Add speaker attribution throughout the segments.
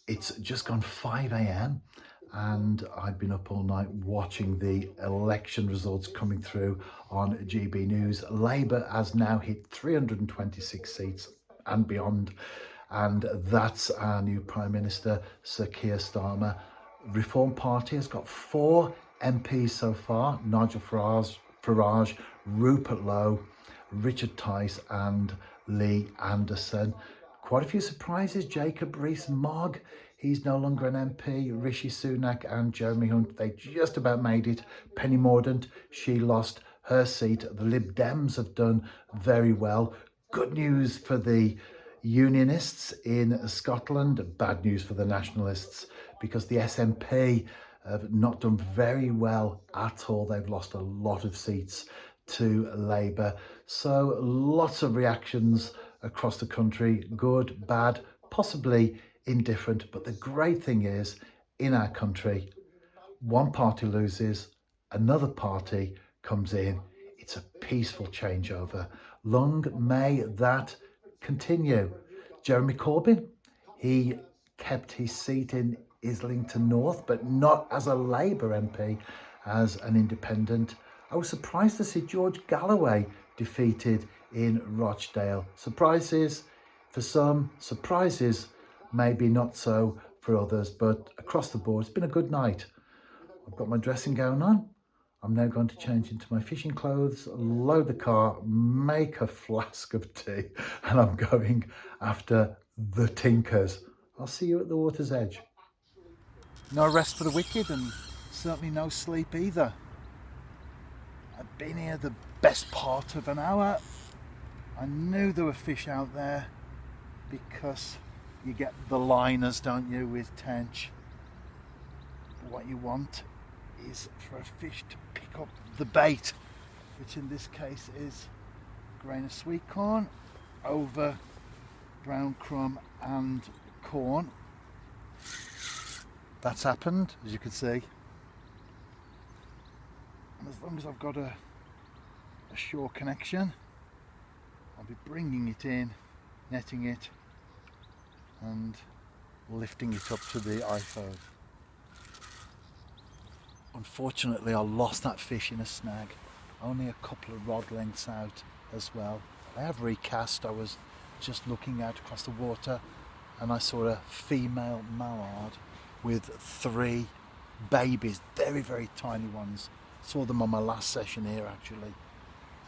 Speaker 1: It's just gone 5 a.m. and I've been up all night watching the election results coming through on GB News. Labour has now hit 326 seats and beyond, and that's our new Prime Minister, Sir Keir Starmer. Reform Party has got 4 MPs so far: Nigel Farage, Rupert Lowe, Richard Tice and Lee Anderson. Quite a few surprises. Jacob Rees-Mogg, he's no longer an MP. Rishi Sunak and Jeremy Hunt, they just about made it. Penny Mordaunt, she lost her seat. The Lib Dems have done very well. Good news for the Unionists in Scotland, bad news for the Nationalists, because the SNP have not done very well at all. They've lost a lot of seats to Labour. So lots of reactions across the country, good, bad, possibly indifferent. But the great thing is, in our country, one party loses, another party comes in. It's a peaceful changeover. Long may that continue. Jeremy Corbyn, he kept his seat in Islington North, but not as a Labour MP, as an independent. I was surprised to see George Galloway defeated in Rochdale. Surprises for some, surprises maybe not so for others, but across the board, it's been a good night. I've got my dressing gown on. I'm now going to change into my fishing clothes, load the car, make a flask of tea, and I'm going after the Tinkers. I'll see you at the water's edge. No rest for the wicked, and certainly no sleep either. I've been here the best part of an hour. I knew there were fish out there because you get the liners, don't you, with tench. But what you want is for a fish to pick up the bait, which in this case is a grain of sweet corn over brown crumb and corn. That's happened, as you can see. And as long as I've got a shore connection, I'll be bringing it in, netting it and lifting it up to the iPhone. Unfortunately, I lost that fish in a snag, only a couple of rod lengths out as well. I have recast. I was just looking out across the water and I saw a female mallard with 3 babies, very, very tiny ones. Saw them on my last session here actually.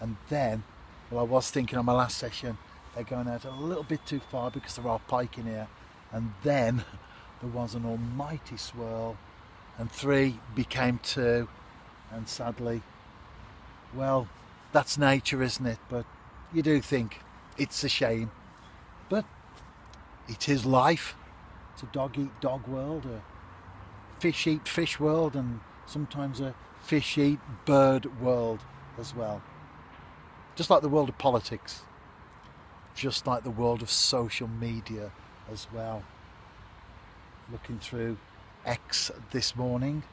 Speaker 1: And then, well, I was thinking on my last session, they're going out a little bit too far because there are pike in here. And then there was an almighty swirl and 3 became 2. And sadly, well, that's nature, isn't it? But you do think it's a shame. But it is life. It's a dog eat dog world, a fish eat fish world, and sometimes a fish eat bird world as well. Just like the world of politics, just like the world of social media as well. Looking through X this morning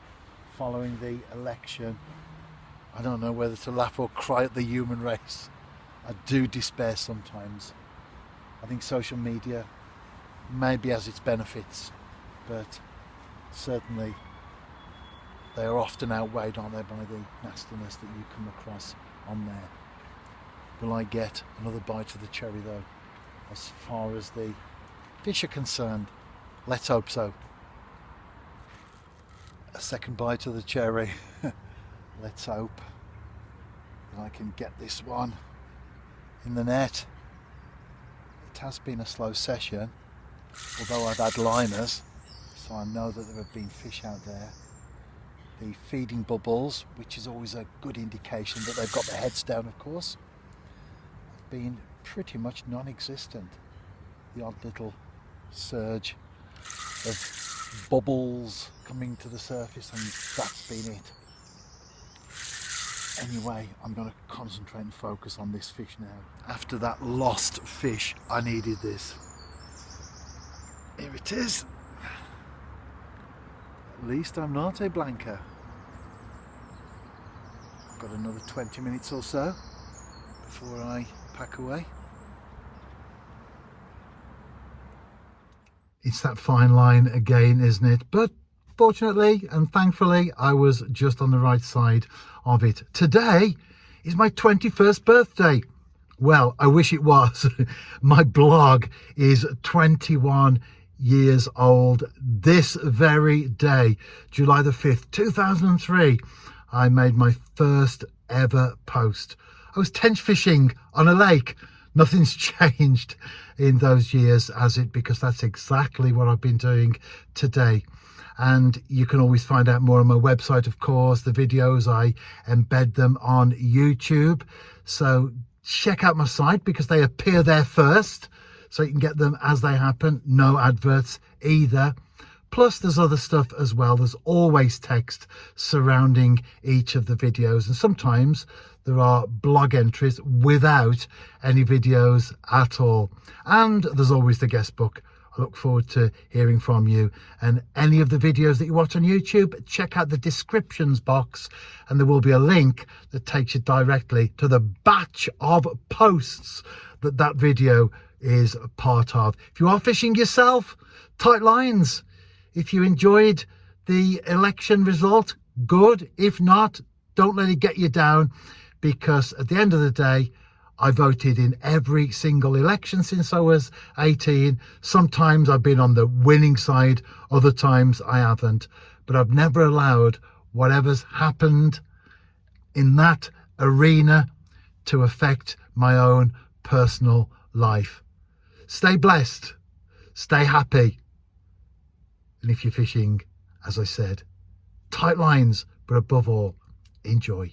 Speaker 1: following the election, I don't know whether to laugh or cry at the human race. I do despair sometimes. I think social media maybe has its benefits, but certainly they are often outweighed, aren't they, by the nastiness that you come across on there. Will I get another bite of the cherry though? As far as the fish are concerned, let's hope so. A second bite of the cherry. Let's hope that I can get this one in the net. It has been a slow session, although I've had liners, so I know that there have been fish out there. The feeding bubbles, which is always a good indication that they've got their heads down, of course, have been pretty much non-existent. The odd little surge of bubbles coming to the surface, and that's been it. Anyway, I'm going to concentrate and focus on this fish now. After that lost fish, I needed this. Here it is. At least I'm not a blanker. I've got another 20 minutes or so before I pack away. It's that fine line again, isn't it? But fortunately and thankfully, I was just on the right side of it. Today is my 21st birthday. Well, I wish it was. My blog is 21 years old this very day, July the 5th, 2003. I made my first ever post. I was tench fishing on a lake. Nothing's changed in those years, has it? Because that's exactly what I've been doing today. And you can always find out more on my website, of course. The videos, I embed them on YouTube. So check out my site because they appear there first. So you can get them as they happen. No adverts either. Plus there's other stuff as well. There's always text surrounding each of the videos. And sometimes there are blog entries without any videos at all. And there's always the guest book. I look forward to hearing from you. And any of the videos that you watch on YouTube, check out the descriptions box and there will be a link that takes you directly to the batch of posts that video is a part of. If you are fishing yourself, tight lines. If you enjoyed the election result, good. If not, don't let it get you down, because at the end of the day, I voted in every single election since I was 18. Sometimes I've been on the winning side, other times I haven't. But I've never allowed whatever's happened in that arena to affect my own personal life. Stay blessed, stay happy. And if you're fishing, as I said, tight lines, but above all, enjoy.